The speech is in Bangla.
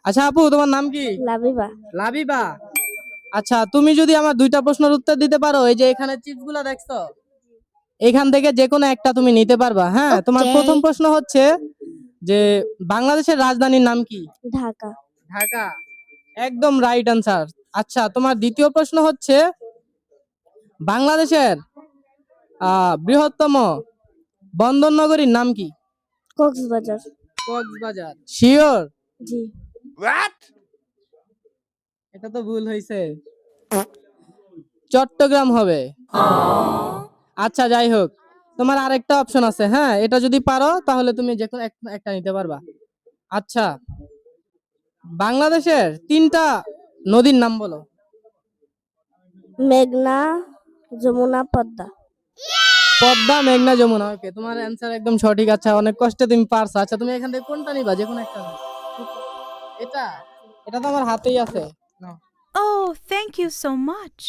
আচ্ছা আপু, তোমার নাম কি? লাবিবা। লাবিবা। আচ্ছা, তুমি যদি আমার দুইটা প্রশ্নের উত্তর দিতে পারো, এই যে এখানে চিপস গুলা দেখছো, এখান থেকে যে কোনো একটা তুমি নিতে পারবা। হ্যাঁ, তোমার ওকে। প্রথম প্রশ্ন হচ্ছে যে বাংলাদেশের রাজধানীর নাম কি? ঢাকা। ঢাকা। একদম রাইট আনসার। আচ্ছা, তোমার দ্বিতীয় প্রশ্ন হচ্ছে বাংলাদেশের বৃহত্তম বন্দর নগরীর নাম কি? কক্সবাজার। কক্সবাজার। শিওর? জি। এটা তো ভুল হয়েছে, চট্টগ্রাম হবে। আচ্ছা, যাই হোক, তোমার আরেকটা অপশন আছে। হ্যাঁ, এটা যদি পারো তাহলে তুমি যে কোনো একটা নিতে পারবা। আচ্ছা, বাংলাদেশের তিনটা নদীর নাম বলো। মেঘনা, যমুনা, পদ্মা। পদ্মা, মেঘনা, যমুনা। ওকে, তোমার অ্যান্সার একদম সঠিক। আচ্ছা, অনেক কষ্টে তুমি পারছো। আচ্ছা, তুমি এখান থেকে কোনটা নিবা? যে কোনো একটা নাও। এটা এটা তো আমার হাতেই আছে। নাও। Oh, thank you so much.